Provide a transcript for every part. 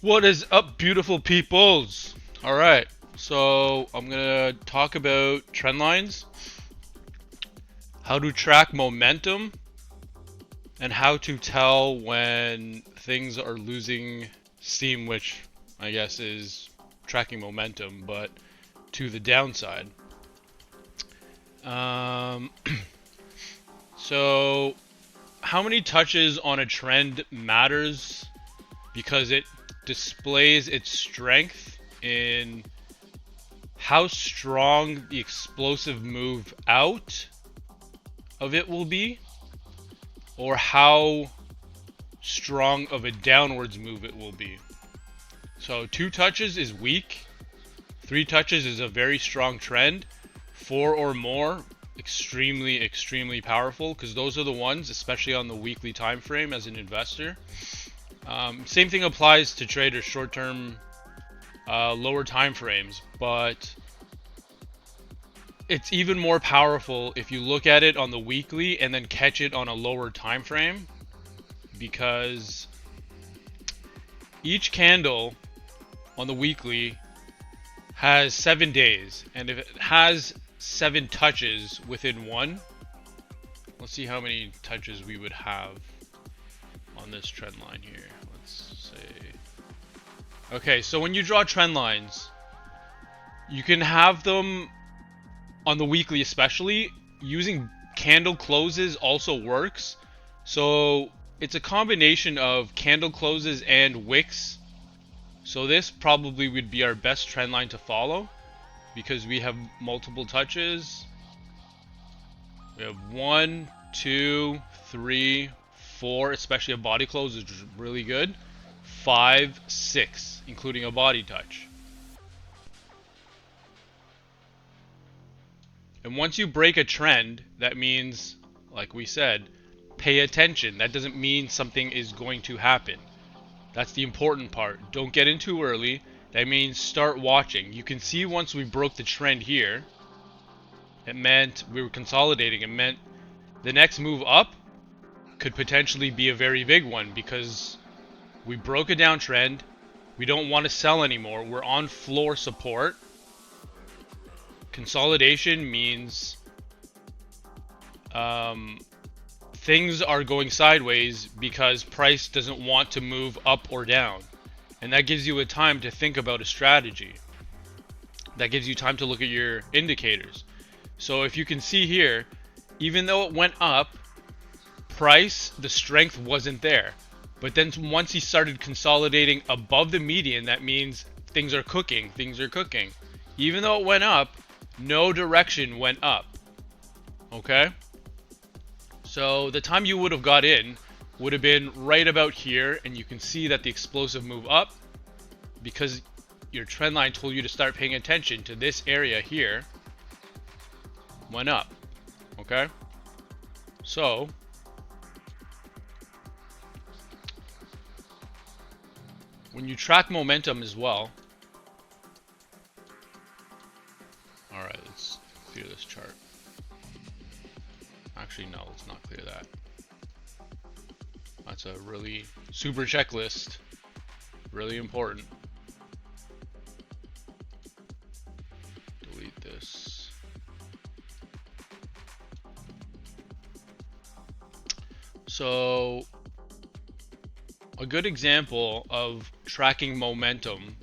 What is up, beautiful peoples? All right, so I'm gonna talk about trend lines, how to track momentum, and how to tell when things are losing steam, which I guess is tracking momentum, but to the downside. Um, so, how many touches on a trend matters because it displays its strength in how strong the explosive move out of it will be, or how strong of a downwards move it will be. So 2 touches is weak, 3 touches is a very strong trend, 4 or more extremely powerful, because those are the ones, especially on the weekly time frame as an investor. Same thing applies to traders short term, lower time frames, but it's even more powerful if you look at it on the weekly and then catch it on a lower time frame, because each candle on the weekly has 7 days, and if it has 7 touches within one, let's see how many touches we would have on this trend line here. Let's say, okay, so when you draw trend lines, you can have them on the weekly, especially using candle closes also works. So it's a combination of candle closes and wicks. So this probably would be our best trend line to follow because we have multiple touches. We have 1, 2, 3, 4, especially a body close is really good. 5, 6, including a body touch. And once you break a trend, that means, like we said, pay attention. That doesn't mean something is going to happen. That's the important part. Don't get in too early. That means start watching. You can see once we broke the trend here, it meant we were consolidating. It meant the next move up could potentially be a very big one because we broke a downtrend. We don't want to sell anymore. We're on floor support. Consolidation means things are going sideways because price doesn't want to move up or down. And that gives you a time to think about a strategy. That gives you time to look at your indicators. So if you can see here, even though it went up, price, the strength wasn't there. But then once he started consolidating above the median, that means things are cooking, things are cooking. Even though it went up, no direction went up. Okay? So the time you would have got in would have been right about here, and you can see that the explosive move up, because your trend line told you to start paying attention to this area here, went up. Okay? So when you track momentum as well, alright, let's clear this chart. Actually, no, let's not clear that. That's a really super checklist. Really important. Delete this. So, a good example of tracking momentum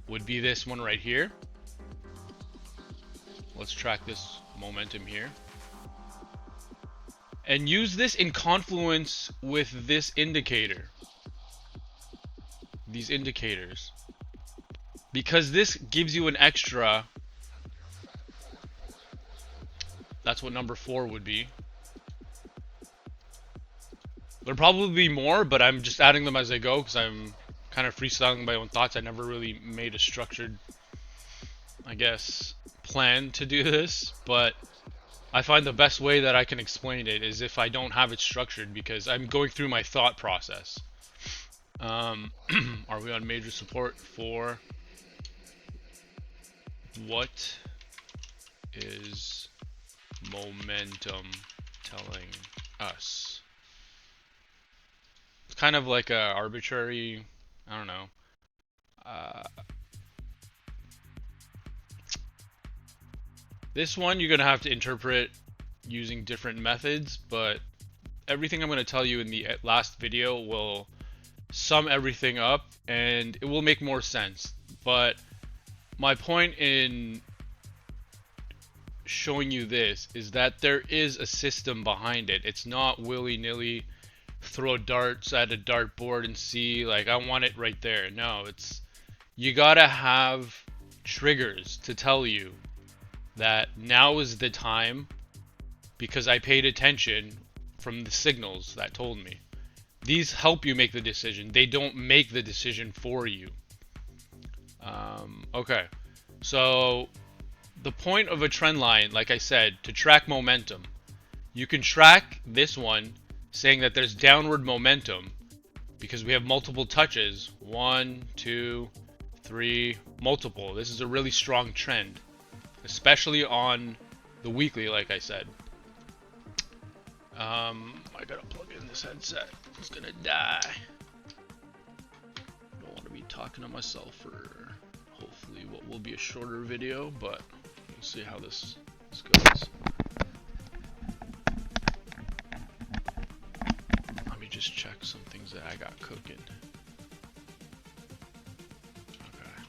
would be this one right here. Let's track this momentum here. And use this in confluence with this indicator. These indicators. Because this gives you an extra. That's what number 4 would be. There'll probably be more, but I'm just adding them as I go because I'm kind of freestyling my own thoughts. I never really made a structured, I guess, plan to do this, but I find the best way that I can explain it is if I don't have it structured, because I'm going through my thought process. Are we on major support for what is momentum telling us? It's kind of like a arbitrary I don't know. This one you're going to have to interpret using different methods, but everything I'm going to tell you in the last video will sum everything up and it will make more sense. But my point in showing you this is that there is a system behind it. It's not willy-nilly throw darts at a dartboard and see, like, I want it right there. No, it's, you gotta have triggers to tell you that now is the time because I paid attention from the signals that told me. These help you make the decision. They don't make the decision for you. Okay, so the point of a trend line, like I said, to track momentum. You can track this one saying that there's downward momentum because we have multiple touches. 1, 2, 3, multiple. This is a really strong trend, especially on the weekly, like I said. I gotta plug in this headset. It's gonna die. Don't want to be talking to myself for hopefully what will be a shorter video, but we'll see how this goes. Let me just check some things that I got cooking. Okay,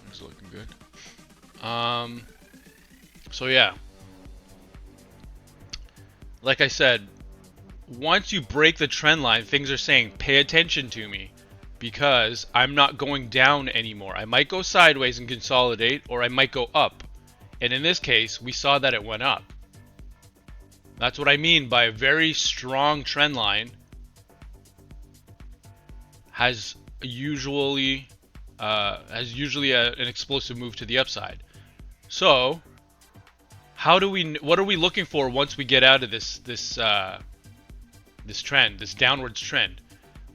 it's looking good. So yeah, like I said, once you break the trend line, things are saying, pay attention to me, because I'm not going down anymore. I might go sideways and consolidate, or I might go up. And in this case, we saw that it went up. That's what I mean by a very strong trend line has usually an explosive move to the upside. So, what are we looking for once we get out of this trend, this downwards trend?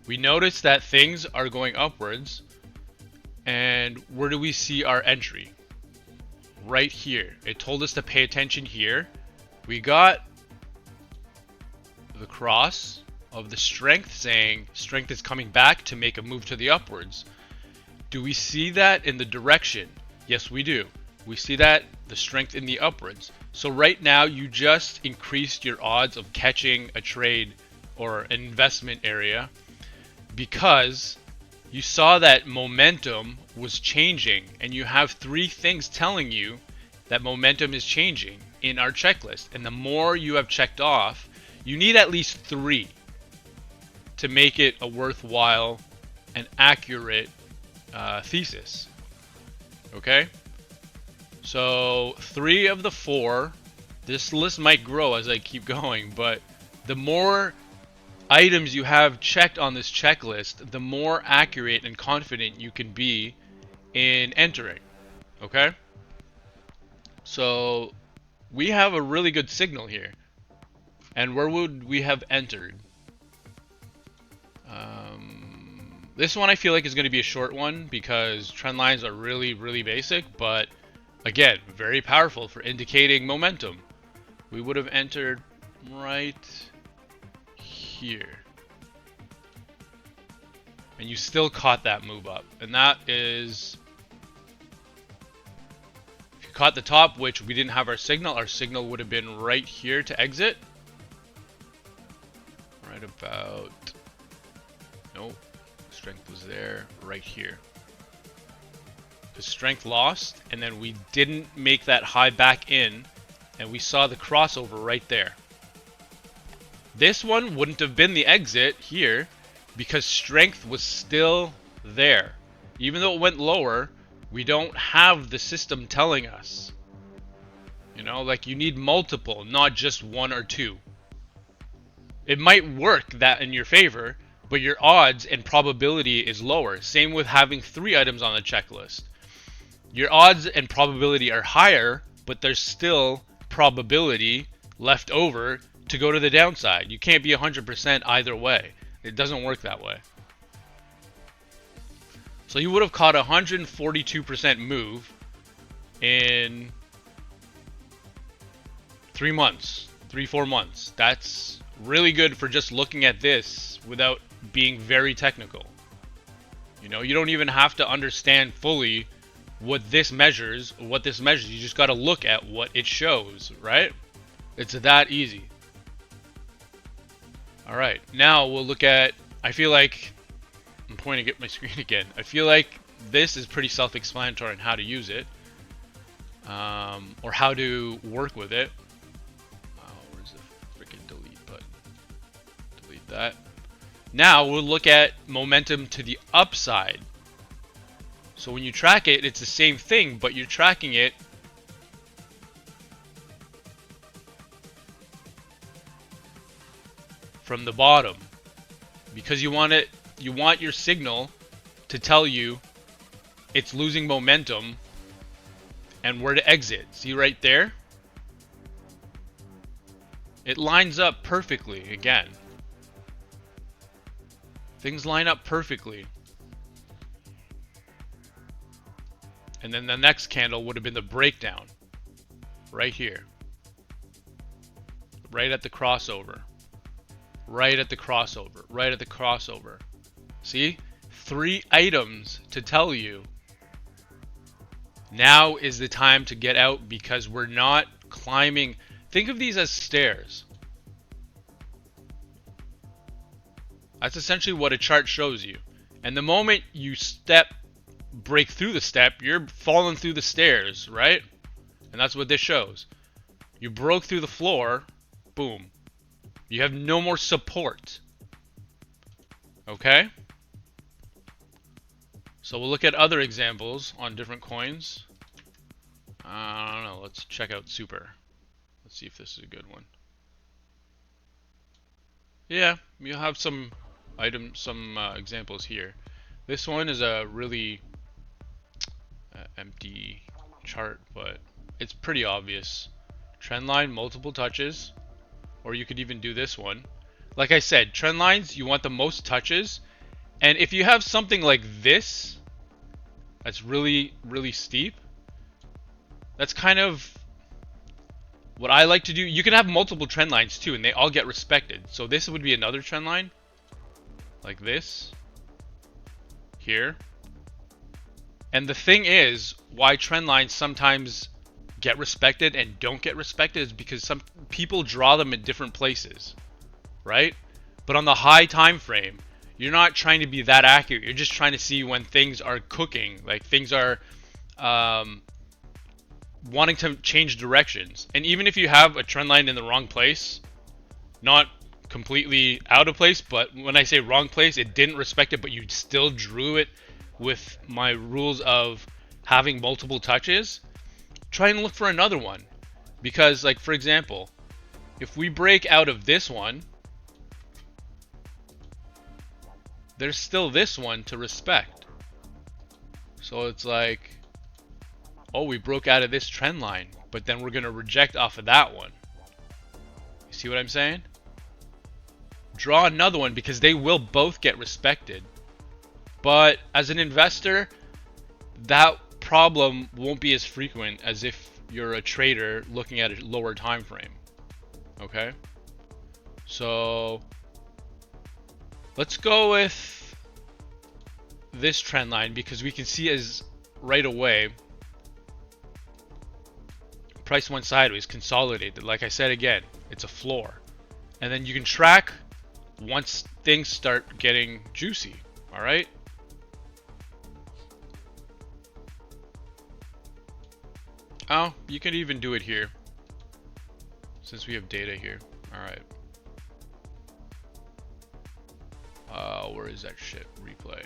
We notice that things are going upwards, and where do we see our entry? Right here. It told us to pay attention here. We got the cross of the strength saying strength is coming back to make a move to the upwards. Do we see that in the direction? Yes, we do. We see that the strength in the upwards. So right now you just increased your odds of catching a trade or an investment area because you saw that momentum was changing, and you have 3 things telling you that momentum is changing in our checklist. And the more you have checked off, you need at least 3 to make it a worthwhile and accurate thesis. Okay? So 3 of the 4, this list might grow as I keep going, but the more items you have checked on this checklist, the more accurate and confident you can be in entering. Okay? So we have a really good signal here. And where would we have entered? This one I feel like is going to be a short one because trend lines are really, really basic, but again, very powerful for indicating momentum. We would have entered right here. And you still caught that move up. And that is, if you caught the top, which we didn't have our signal would have been right here to exit. Right about, nope, strength was there, right here. The strength lost, and then we didn't make that high back in, and we saw the crossover right there. This one wouldn't have been the exit here because strength was still there. Even though it went lower, we don't have the system telling us. You know, like you need multiple, not just 1 or 2. It might work that in your favor, but your odds and probability is lower. Same with having 3 items on the checklist. Your odds and probability are higher, but there's still probability left over to go to the downside. You can't be 100% either way. It doesn't work that way. So you would have caught a 142% move in 3 months, 3-4 months. That's really good for just looking at this without being very technical. You know, you don't even have to understand fully what this measures, You just got to look at what it shows, right? It's that easy. All right, now we'll look at, I feel like, I'm pointing at my screen again. I feel like this is pretty self-explanatory on how to use it, or how to work with it. Where's the freaking delete button? Delete that. Now we'll look at momentum to the upside. So when you track it, it's the same thing, but you're tracking it from the bottom, because you want your signal to tell you it's losing momentum and where to exit. See right there? It lines up perfectly again. Things line up perfectly. And then the next candle would have been the breakdown. Right here. Right at the crossover. Right at the crossover. Right at the crossover. See? 3 items to tell you now is the time to get out, because we're not climbing. Think of these as stairs. That's essentially what a chart shows you. And the moment you break through the step, you're falling through the stairs, right? And that's what this shows. You broke through the floor, boom. You have no more support. Okay? So we'll look at other examples on different coins. I don't know, let's check out Super. Let's see if this is a good one. Yeah, you'll have some examples here. This one is a really empty chart, but it's pretty obvious. Trendline, multiple touches, or you could even do this one. Like I said, trend lines, you want the most touches, and if you have something like this, that's really, really steep, that's kind of what I like to do. You can have multiple trend lines too, and they all get respected. So this would be another trend line, like this, here. And the thing is, why trend lines sometimes get respected and don't get respected is because some people draw them in different places, right? But on the high time frame, you're not trying to be that accurate. You're just trying to see when things are cooking, like things are wanting to change directions. And even if you have a trend line in the wrong place, not completely out of place, but when I say wrong place, it didn't respect it, but you still drew it with my rules of having multiple touches, try and look for another one. Because, like, for example, if we break out of this one, there's still this one to respect. So it's like, oh, we broke out of this trend line, but then we're going to reject off of that one. You see what I'm saying? Draw another one, because they will both get respected. But as an investor, that problem won't be as frequent as if you're a trader looking at a lower time frame. Okay? So let's go with this trend line, because we can see as right away price went sideways, consolidated. Like I said again, it's a floor. And then you can track once things start getting juicy. All right? Oh, you can even do it here, since we have data here. All right. Where is that shit? Replay.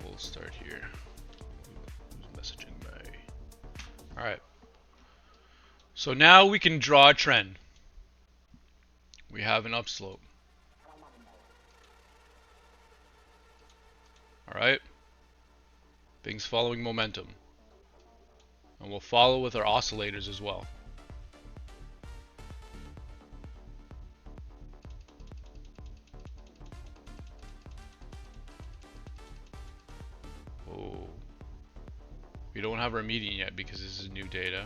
We'll start here. Who's messaging me? All right. So now we can draw a trend. We have an upslope. Alright? Things following momentum. And we'll follow with our oscillators as well. Oh. We don't have our median yet because this is new data.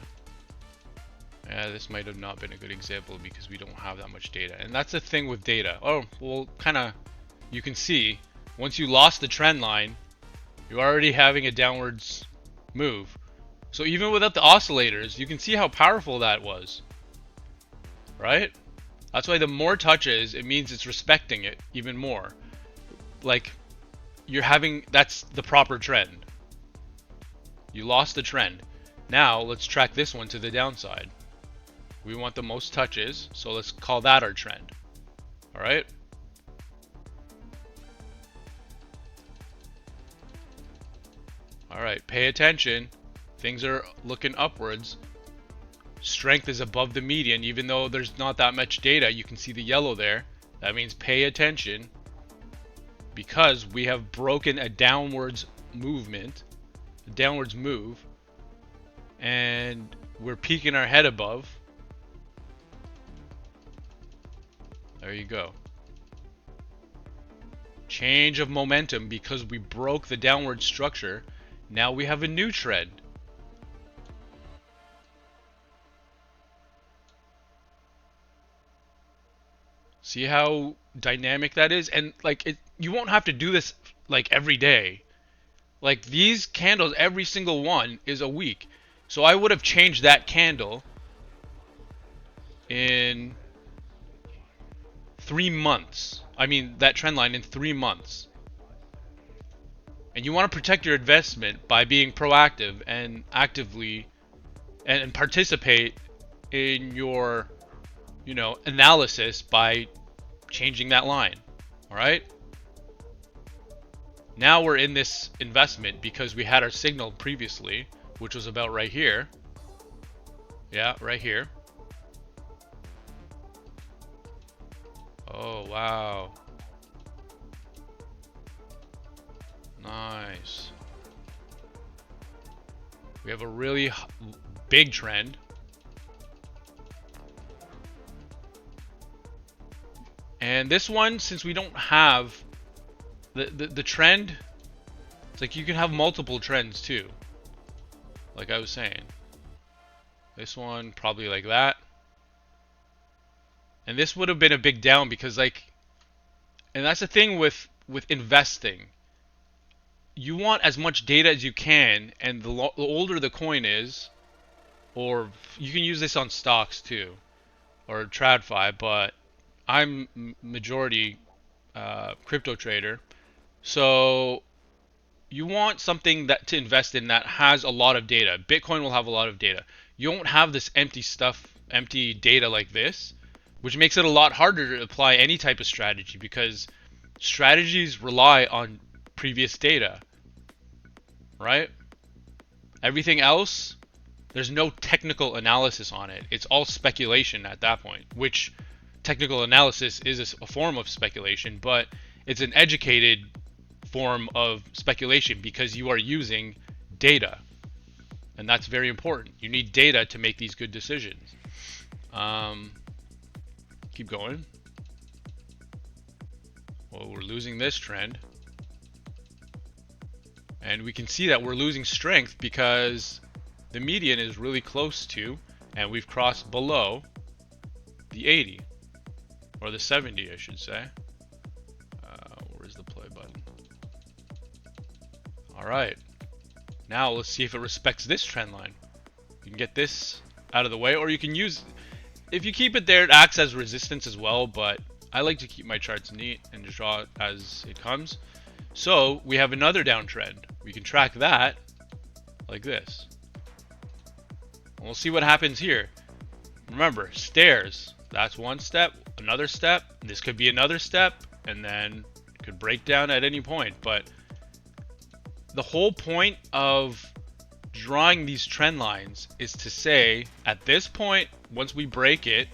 Yeah, this might have not been a good example because we don't have that much data. And that's the thing with data. Oh, well, kind of, you can see, once you lost the trend line, you're already having a downwards move. So even without the oscillators, you can see how powerful that was, right? That's why the more touches, it means it's respecting it even more. Like, you're having, that's the proper trend. You lost the trend. Now, let's track this one to the downside. We want the most touches, so let's call that our trend. All right? All right, pay attention. Things are looking upwards. Strength is above the median, even though there's not that much data. You can see the yellow there. That means pay attention, because we have broken a downwards movement, a downwards move, and we're peeking our head above. There you go. Change of momentum because we broke the downward structure. Now we have a new trend. See how dynamic that is? And like you won't have to do this like every day. Like these candles, every single one is a week. So I would have changed that candle in 3 months. I mean, that trend line in 3 months. And you want to protect your investment by being proactive and actively and participate in your, analysis by changing that line. All right? Now we're in this investment because we had our signal previously, which was about right here. Yeah, right here. Oh, wow. Nice. We have a really big trend. And this one, since we don't have the trend, it's like you can have multiple trends too. Like I was saying. This one, probably like that. And this would have been a big down because and that's the thing with investing. You want as much data as you can, and the older the coin is, or you can use this on stocks too, or TradFi, but I'm majority crypto trader, so you want something that to invest in that has a lot of data. Bitcoin will have a lot of data. You won't have this empty data like this, which makes it a lot harder to apply any type of strategy because strategies rely on previous data, right? Everything else, there's no technical analysis on it. It's all speculation at that point, which technical analysis is a form of speculation, but it's an educated form of speculation because you are using data. And that's very important. You need data to make these good decisions. Keep going. Well, we're losing this trend. And we can see that we're losing strength because the median is really close to, and we've crossed below the 80. Or the 70, I should say. Where's the play button? Alright. Now let's see if it respects this trend line. You can get this out of the way, or you can use... If you keep it there, it acts as resistance as well, but I like to keep my charts neat and just draw it as it comes. So, we have another downtrend. We can track that like this. And we'll see what happens here. Remember, stairs. That's one step, another step. This could be another step, and then it could break down at any point. But the whole point of drawing these trend lines is to say, at this point, once we break it,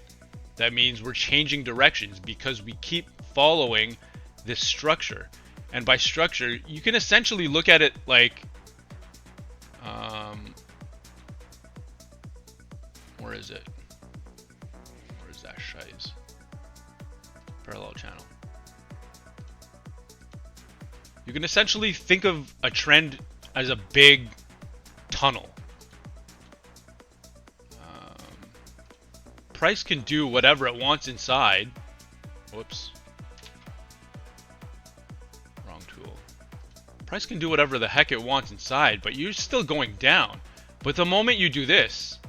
that means we're changing directions because we keep following this structure. And by structure, you can essentially look at it like, where is it? Where's that shiz? Parallel channel. You can essentially think of a trend as a big tunnel. price can do whatever it wants inside. Whoops. Wrong tool. Price can do whatever the heck it wants inside, but you're still going down. But the moment you do this,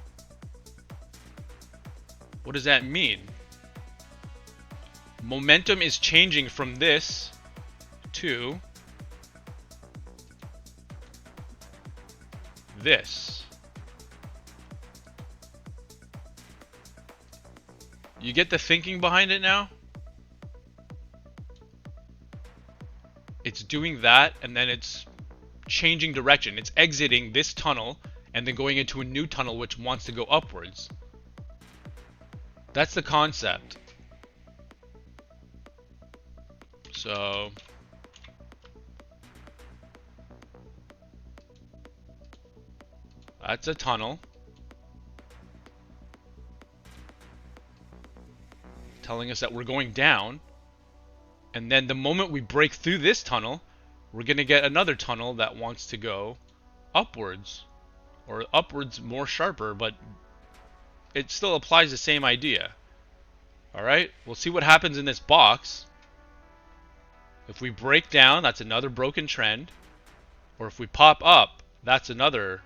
what does that mean? Momentum is changing from this to this. You get the thinking behind it now? It's doing that, and then it's changing direction. It's exiting this tunnel and then going into a new tunnel which wants to go upwards. That's the concept. So that's a tunnel telling us that we're going down, and then the moment we break through this tunnel, we're going to get another tunnel that wants to go upwards, or upwards more sharper, but it still applies the same idea. Alright, we'll see what happens in this box. If we break down, that's another broken trend. Or if we pop up, that's another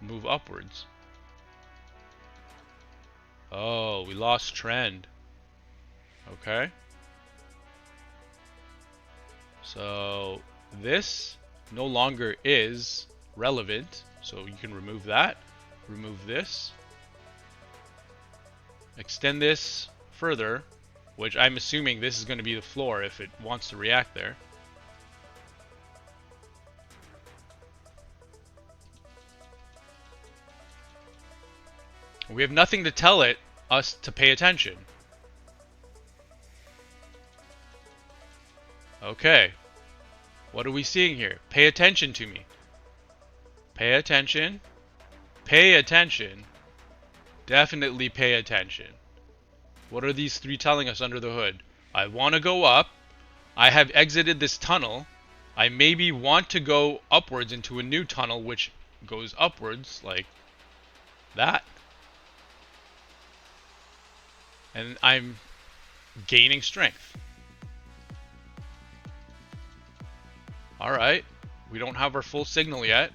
move upwards. Oh, we lost trend. Okay. So this no longer is relevant. So you can remove that. Remove this. Extend this further, which I'm assuming this is going to be the floor if it wants to react there. We have nothing to tell us to pay attention. Okay. What are we seeing here? Pay attention to me. Pay attention. Pay attention. Definitely pay attention. What are these three telling us under the hood? I want to go up. I have exited this tunnel. I maybe want to go upwards into a new tunnel which goes upwards like that. And I'm gaining strength. Alright, we don't have our full signal yet.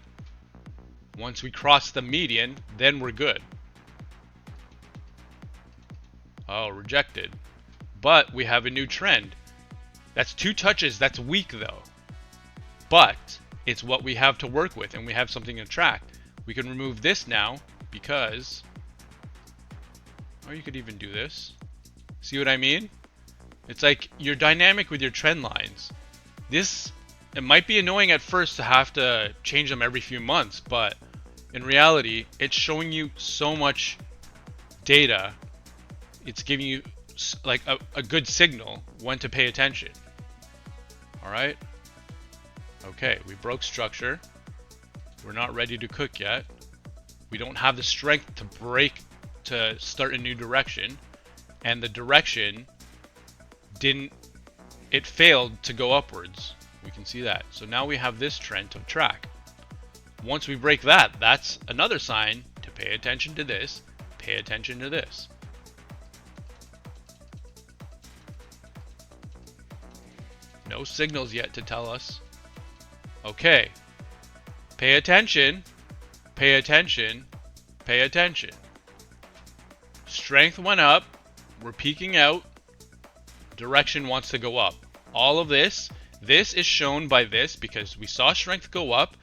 Once we cross the median, then we're good. Oh, rejected. But we have a new trend. That's 2 touches, that's weak though. But it's what we have to work with, and we have something to track. We can remove this now because... or you could even do this. See what I mean? It's like you're dynamic with your trend lines. This, it might be annoying at first to have to change them every few months, but in reality, it's showing you so much data. It's giving you like a good signal when to pay attention. Alright? Okay, we broke structure. We're not ready to cook yet. We don't have the strength to break to start a new direction. And the direction it failed to go upwards. We can see that. So now we have this trend to track. Once we break that, that's another sign to pay attention to this, pay attention to this. No signals yet to tell us. Okay. Pay attention, pay attention, pay attention. Strength went up. We're peaking out. Direction wants to go up. All of this is shown by this because we saw strength go up,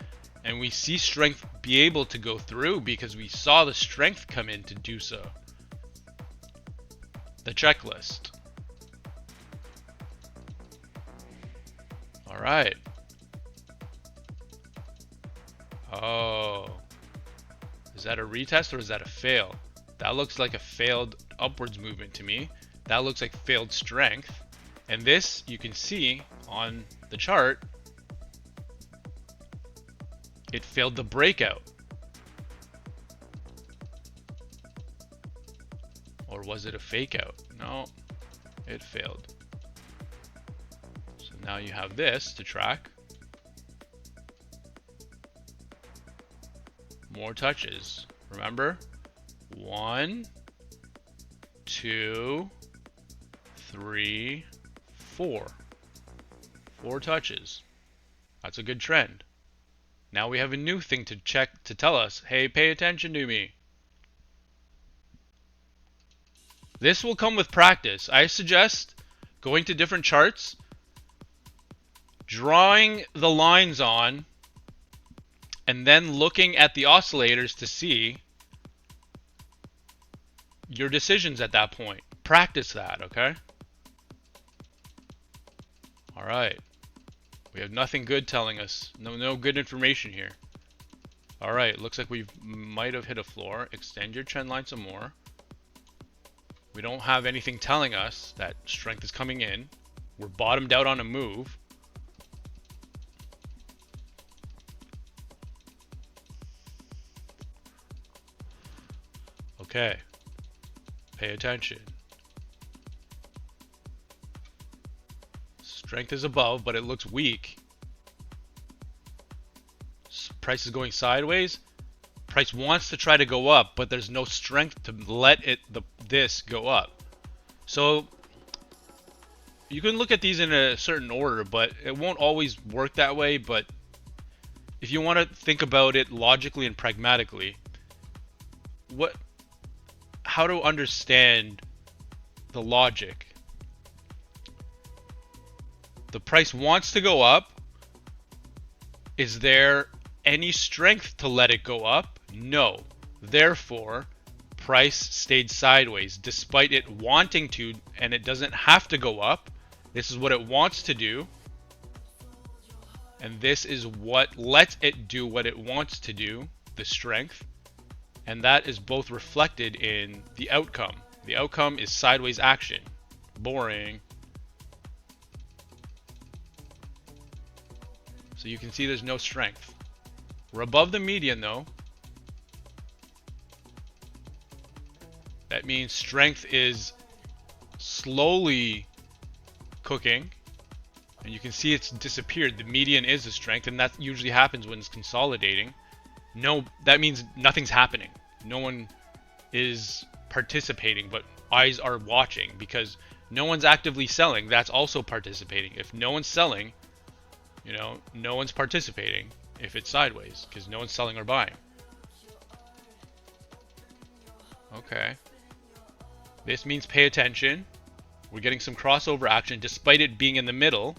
and we see strength be able to go through because we saw the strength come in to do so. The checklist. Alright. Oh. Is that a retest or is that a fail? That looks like a failed upwards movement to me. That looks like failed strength. And this, you can see on the chart, it failed the breakout. Or was it a fake out? No, it failed. So now you have this to track. More touches. Remember? 1, 2, 3, 4. 4 touches. That's a good trend. Now we have a new thing to check to tell us, hey, pay attention to me. This will come with practice. I suggest going to different charts, drawing the lines on, and then looking at the oscillators to see your decisions at that point. Practice that, okay? All right. We have nothing good telling us. No good information here. All right, looks like we might have hit a floor. Extend your trend line some more. We don't have anything telling us that strength is coming in. We're bottomed out on a move. Okay. Pay attention. Strength is above, but it looks weak. Price is going sideways. Price wants to try to go up, but there's no strength to let this go up. So you can look at these in a certain order, but it won't always work that way. But if you want to think about it logically and pragmatically, how to understand the logic. The price wants to go up. Is there any strength to let it go up? No. Therefore, price stayed sideways despite it wanting to, and it doesn't have to go up. This is what it wants to do. And this is what lets it do what it wants to do, the strength. And that is both reflected in the outcome. The outcome is sideways action. Boring. So you can see there's no strength. We're above the median though. That means strength is slowly cooking. And you can see it's disappeared. The median is the strength, and that usually happens when it's consolidating. No, that means nothing's happening. No one is participating, but eyes are watching because no one's actively selling. That's also participating. If no one's selling, no one's participating if it's sideways because no one's selling or buying. Okay. This means pay attention. We're getting some crossover action despite it being in the middle.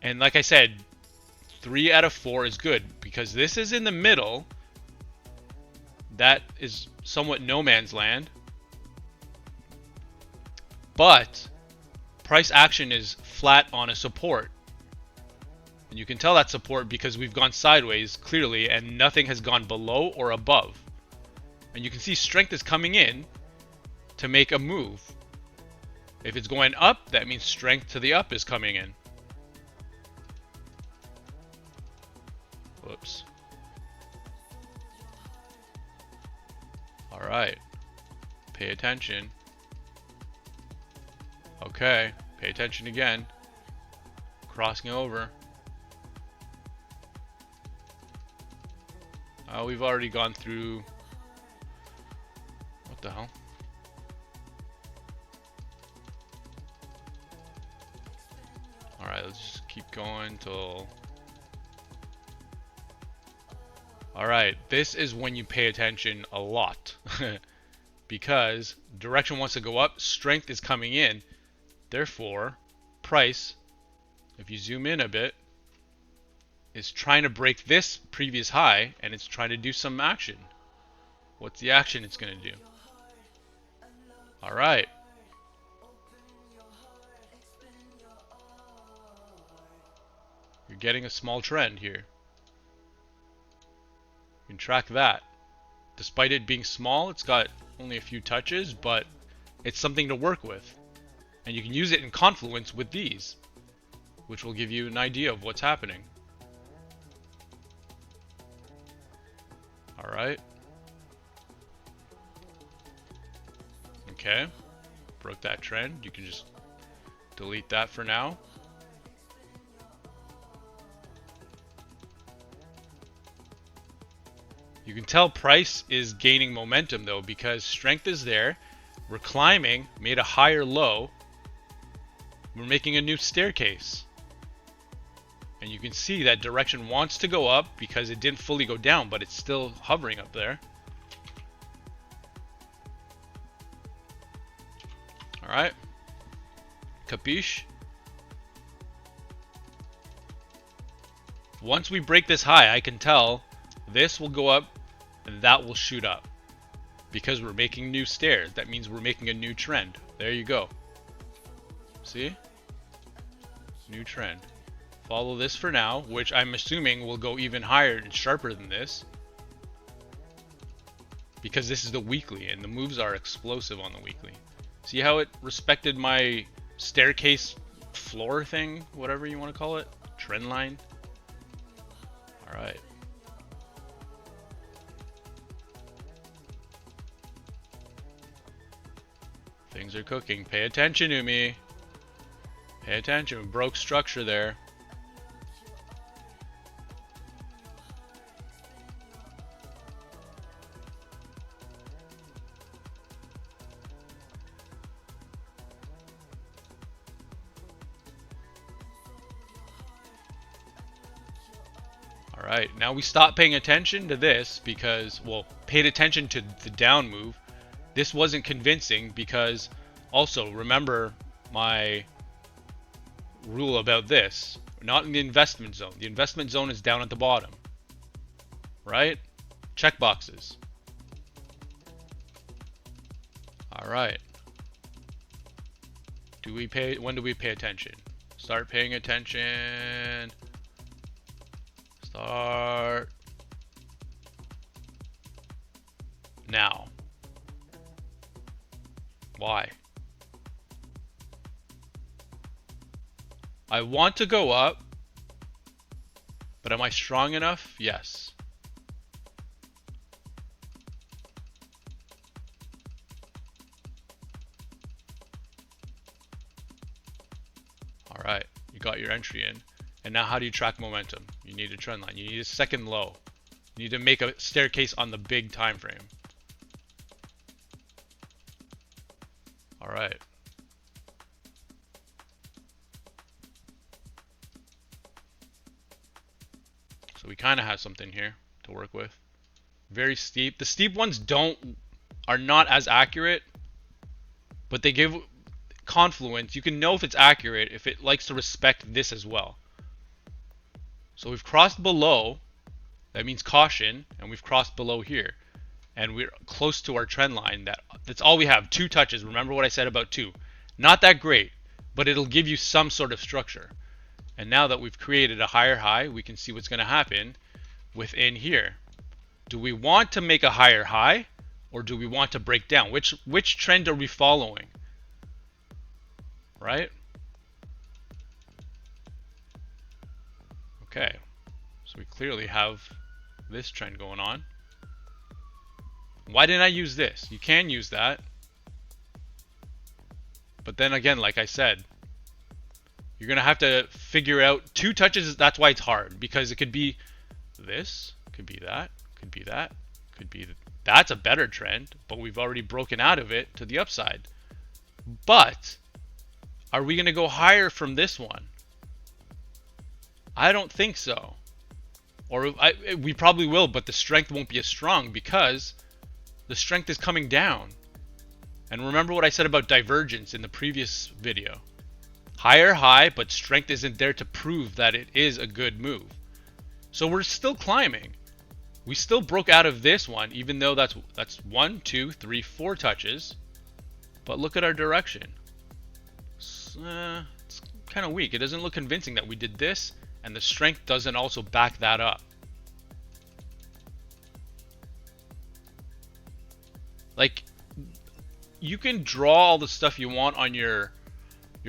And like I said, 3 out of 4 is good because this is in the middle. That is somewhat no man's land. But price action is flat on a support. And you can tell that support because we've gone sideways clearly and nothing has gone below or above. And you can see strength is coming in to make a move. If it's going up, that means strength to the up is coming in. Whoops. Alright. Pay attention. Okay. Pay attention again. Crossing over. We've already gone through... What the hell? Alright, let's just keep going till... Alright, this is when you pay attention a lot. Because direction wants to go up, strength is coming in. Therefore, price, if you zoom in a bit, is trying to break this previous high, and it's trying to do some action. What's the action it's going to do? Alright. You're getting a small trend here. You can track that. Despite it being small, it's got only a few touches, but it's something to work with. And you can use it in confluence with these, which will give you an idea of what's happening. Alright. Okay. Broke that trend. You can just delete that for now. You can tell price is gaining momentum though because strength is there. We're climbing, made a higher low. We're making a new staircase. And you can see that direction wants to go up because it didn't fully go down, but it's still hovering up there. Alright. Capiche? Once we break this high, I can tell this will go up and that will shoot up. Because we're making new stairs. That means we're making a new trend. There you go. See? New trend. Follow this for now, which I'm assuming will go even higher and sharper than this. Because this is the weekly, and the moves are explosive on the weekly. See how it respected my staircase floor thing? Whatever you want to call it? Trendline? Alright. Things are cooking. Pay attention to me. Pay attention. We broke structure there. Alright, now we stop paying attention to this because, well, paid attention to the down move. This wasn't convincing because, also, remember my rule about this. Not in the investment zone. The investment zone is down at the bottom. Right? Check boxes. Alright. When do we pay attention? Start paying attention. Start now. Why? I want to go up, but am I strong enough? Yes. All right, you got your entry in. And now how do you track momentum? You need a trend line. You need a second low. You need to make a staircase on the big time frame. All right. So we kind of have something here to work with. Very steep. The steep ones are not as accurate, but they give confluence. You can know if it's accurate if it likes to respect this as well. So we've crossed below, that means caution, and we've crossed below here. And we're close to our trend line. That's all we have, 2 touches. Remember what I said about 2. Not that great, but it'll give you some sort of structure. And now that we've created a higher high, we can see what's going to happen within here. Do we want to make a higher high, or do we want to break down? Which trend are we following? Right? Okay, so we clearly have this trend going on. Why didn't I use this? You can use that. But then again, like I said, you're going to have to figure out 2 touches. That's why it's hard, because it could be this, could be that, could be that, could be that's a better trend, but we've already broken out of it to the upside. But are we going to go higher from this one? I don't think so. Or we probably will, but the strength won't be as strong because the strength is coming down. And remember what I said about divergence in the previous video. Higher high, but strength isn't there to prove that it is a good move. So we're still climbing. We still broke out of this one, even though that's 1, 2, 3, 4 touches. But look at our direction. It's kind of weak. It doesn't look convincing that we did this. And the strength doesn't also back that up. Like, you can draw all the stuff you want on your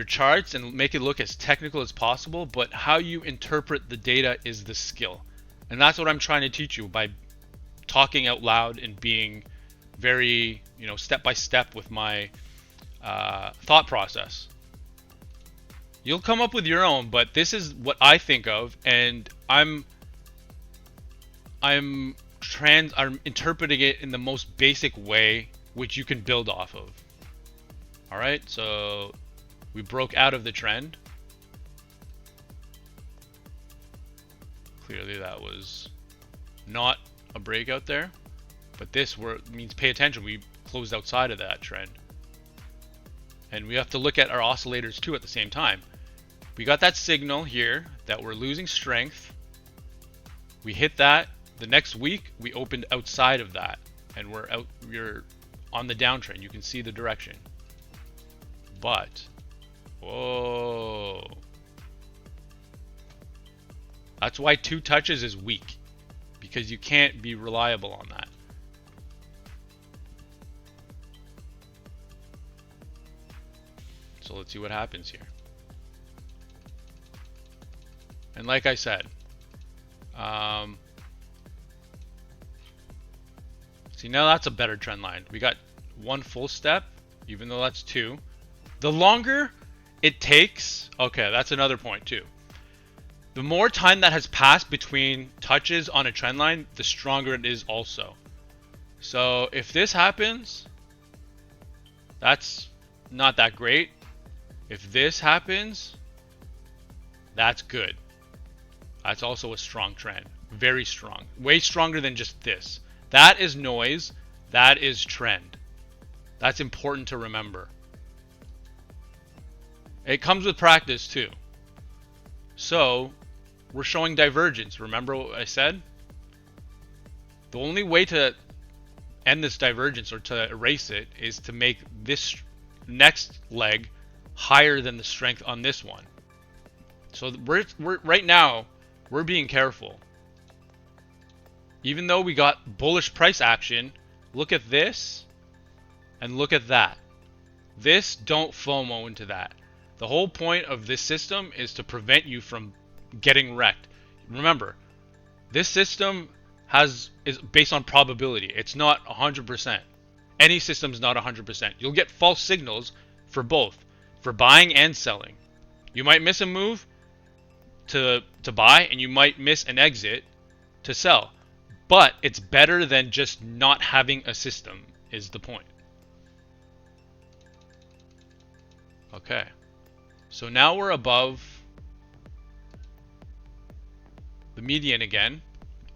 charts and make it look as technical as possible, but how you interpret the data is the skill. And that's what I'm trying to teach you by talking out loud and being very, step by step with my thought process. You'll come up with your own, but this is what I think of, and I'm interpreting it in the most basic way, which you can build off of. All right, so we broke out of the trend. Clearly that was not a breakout there, but this means pay attention. We closed outside of that trend. And we have to look at our oscillators too at the same time. We got that signal here that we're losing strength. We hit that. The next week we opened outside of that, and we're on the downtrend. You can see the direction. But whoa. That's why 2 touches is weak, because you can't be reliable on that. So let's see what happens here. And like I said, see, now that's a better trend line. We got 1 full step, even though that's 2. The longer it takes, okay, that's another point too. The more time that has passed between touches on a trend line, the stronger it is also. So if this happens, that's not that great. If this happens, that's good. That's also a strong trend. Very strong. Way stronger than just this. That is noise. That is trend. That's important to remember. It comes with practice too. So we're showing divergence. Remember what I said? The only way to end this divergence or to erase it is to make this next leg higher than the strength on this one. So we're right now, we're being careful. Even though we got bullish price action, look at this and look at that. This, don't FOMO into that. The whole point of this system is to prevent you from getting wrecked. Remember, this system is based on probability. It's not 100%. Any system's not 100%. You'll get false signals for both, for buying and selling. You might miss a move to buy, and you might miss an exit to sell. But it's better than just not having a system, is the point. Okay. So now we're above the median again.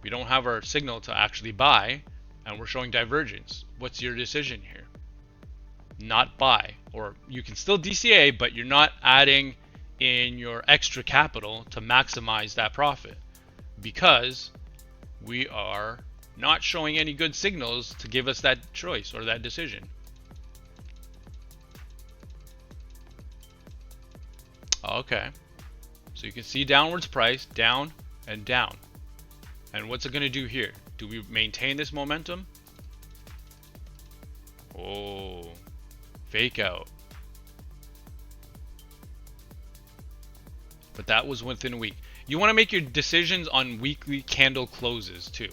We don't have our signal to actually buy, and we're showing divergence. What's your decision here? Not buy. Or you can still DCA, but you're not adding in your extra capital to maximize that profit, because we are not showing any good signals to give us that choice or that decision. Okay, so you can see downwards price, down and down. And what's it going to do here? Do we maintain this momentum? Oh, fake out. But that was within a week. You want to make your decisions on weekly candle closes too.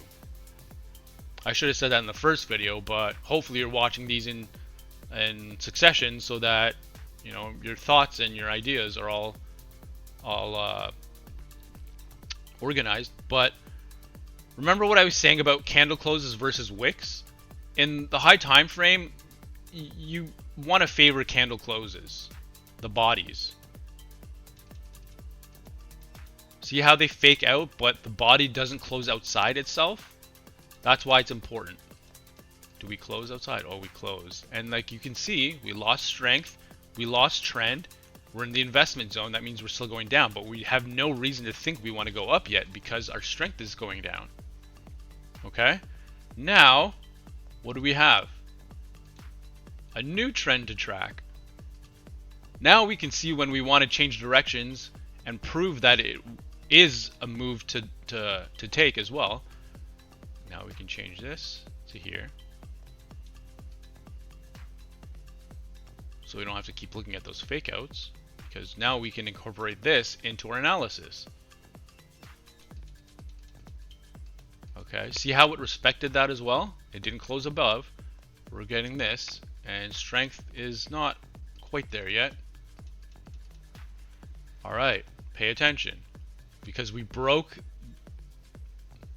I should have said that in the first video, but hopefully you're watching these in succession so that your thoughts and your ideas are all organized. But remember what I was saying about candle closes versus wicks? In the high time frame, you want to favor candle closes, the bodies. See how they fake out, but the body doesn't close outside itself? That's why it's important. Do we close outside? Oh, we closed. And like you can see, we lost strength, we lost trend. We're in the investment zone. That means we're still going down, but we have no reason to think we want to go up yet because our strength is going down. Okay? Now, what do we have? A new trend to track. Now we can see when we want to change directions and prove that it is a move to take as well. Now we can change this to here, so we don't have to keep looking at those fake outs, because now we can incorporate this into our analysis. Okay, see how it respected that as well? It didn't close above. We're getting this, and strength is not quite there yet. All right, pay attention, because we broke.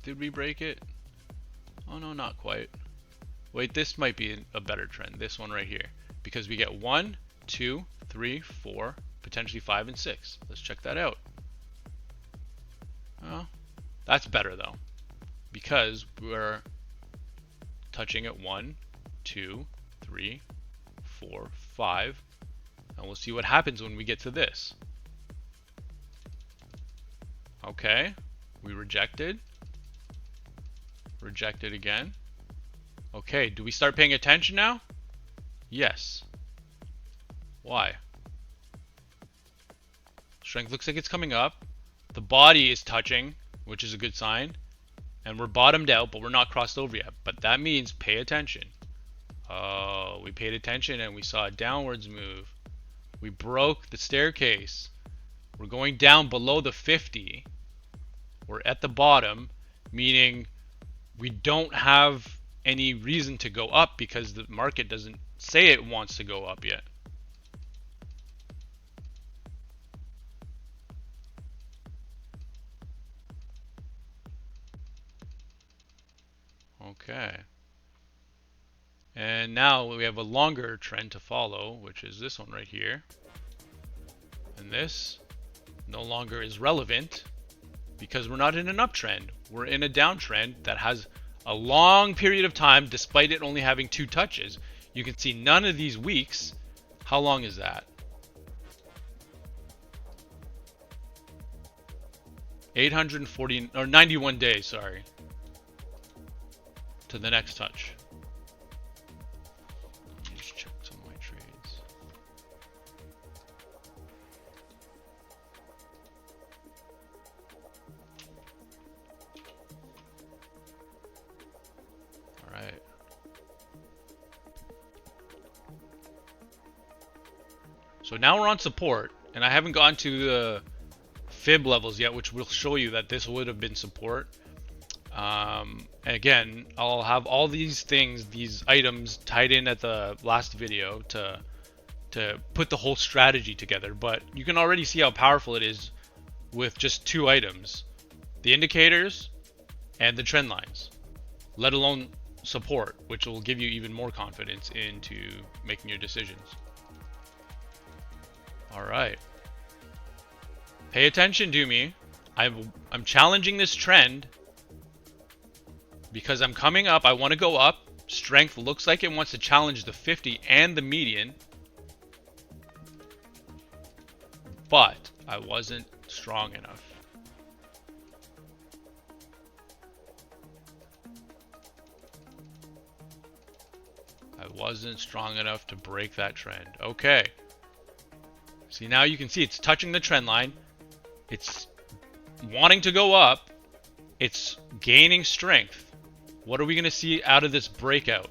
Did we break it? Oh no, not quite. Wait, this might be a better trend. This one right here, because we get 1, 2, 3, 4, potentially 5 and 6. Let's check that out. That's better though, because we're touching at 1, 2, 3, 4, 5, and we'll see what happens when we get to this. Okay, we rejected. Rejected again. Okay, do we start paying attention now? Yes. Why? Strength looks like it's coming up. The body is touching, which is a good sign. And we're bottomed out, but we're not crossed over yet. But that means pay attention. Oh, we paid attention and we saw a downwards move. We broke the staircase. We're going down below the 50. We're at the bottom, meaning we don't have any reason to go up because the market doesn't say it wants to go up yet. Okay. And now we have a longer trend to follow, which is this one right here. And this no longer is relevant because we're not in an uptrend. We're in a downtrend that has a long period of time despite it only having 2 touches. You can see none of these weeks. How long is that? 840 or 91 days, sorry, to the next touch. Let me just check some of my trades. All right. So now we're on support, and I haven't gone to the fib levels yet, which will show you that this would have been support. And again, I'll have all these things, these items tied in at the last video to put the whole strategy together. But you can already see how powerful it is with just 2 items, the indicators and the trend lines, let alone support, which will give you even more confidence into making your decisions. All right. Pay attention to me. I'm challenging this trend because I'm coming up. I want to go up. Strength looks like it wants to challenge the 50 and the median. But I wasn't strong enough. I wasn't strong enough to break that trend. Okay. See, now you can see it's touching the trend line. It's wanting to go up. It's gaining strength. What are we going to see out of this breakout?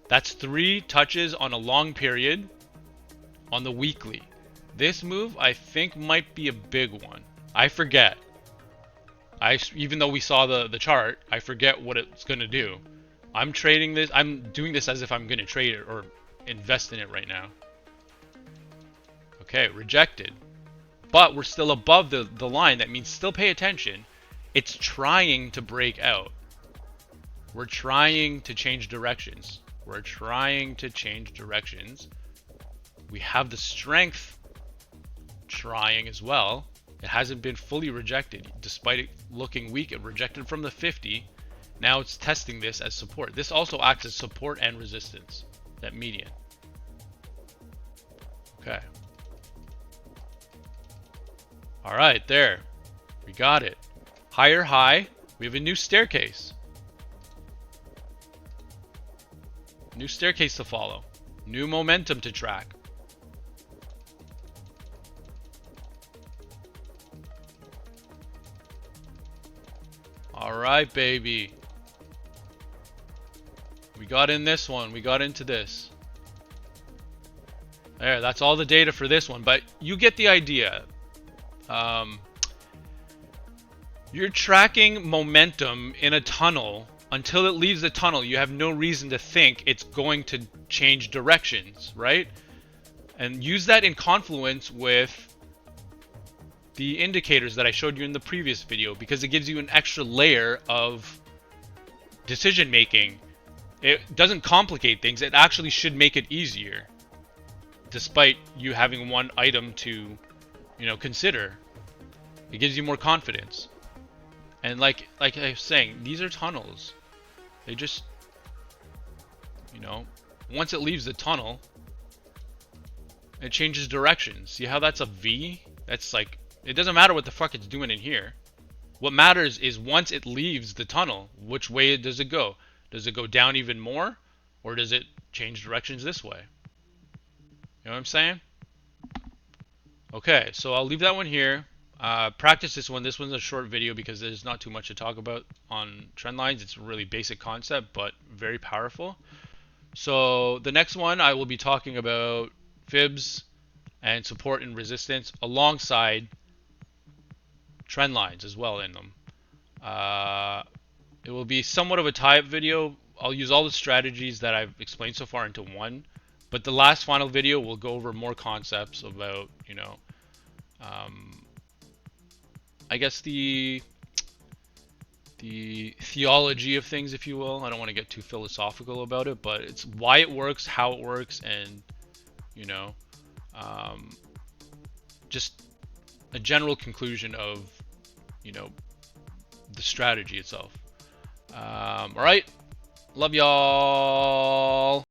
That's 3 touches on a long period on the weekly. This move, I think, might be a big one. I forget. Even though we saw the chart, I forget what it's going to do. I'm trading this. I'm doing this as if I'm going to trade it or invest in it right now. Okay, rejected. But we're still above the line. That means still pay attention. It's trying to break out. We're trying to change directions. We're trying to change directions. We have the strength trying as well. It hasn't been fully rejected. Despite it looking weak, it rejected from the 50. Now it's testing this as support. This also acts as support and resistance, that median. Okay. All right, there. We got it. Higher high. We have a new staircase. New staircase to follow. New momentum to track. All right, baby. We got in this one. We got into this. There, that's all the data for this one, but you get the idea. You're tracking momentum in a tunnel. Until it leaves the tunnel, you have no reason to think it's going to change directions, right? And use that in confluence with the indicators that I showed you in the previous video, because it gives you an extra layer of decision making. It doesn't complicate things. It actually should make it easier. despite you having one item to, consider. It gives you more confidence. And like I was saying, these are tunnels. They just, once it leaves the tunnel, it changes directions. See how that's a V? That's like, it doesn't matter what the fuck it's doing in here. What matters is once it leaves the tunnel, which way does it go? Does it go down even more? Or does it change directions this way? You know what I'm saying? Okay, so I'll leave that one here. Practice this one. This one's a short video because there's not too much to talk about on trend lines. It's a really basic concept, but very powerful. So the next one, I will be talking about fibs and support and resistance alongside trend lines as well in them. It will be somewhat of a tie-up video. I'll use all the strategies that I've explained so far into one, but the last final video will go over more concepts about, I guess the theology of things, if you will. I don't want to get too philosophical about it, but it's why it works, how it works, and just a general conclusion of the strategy itself. All right, love y'all.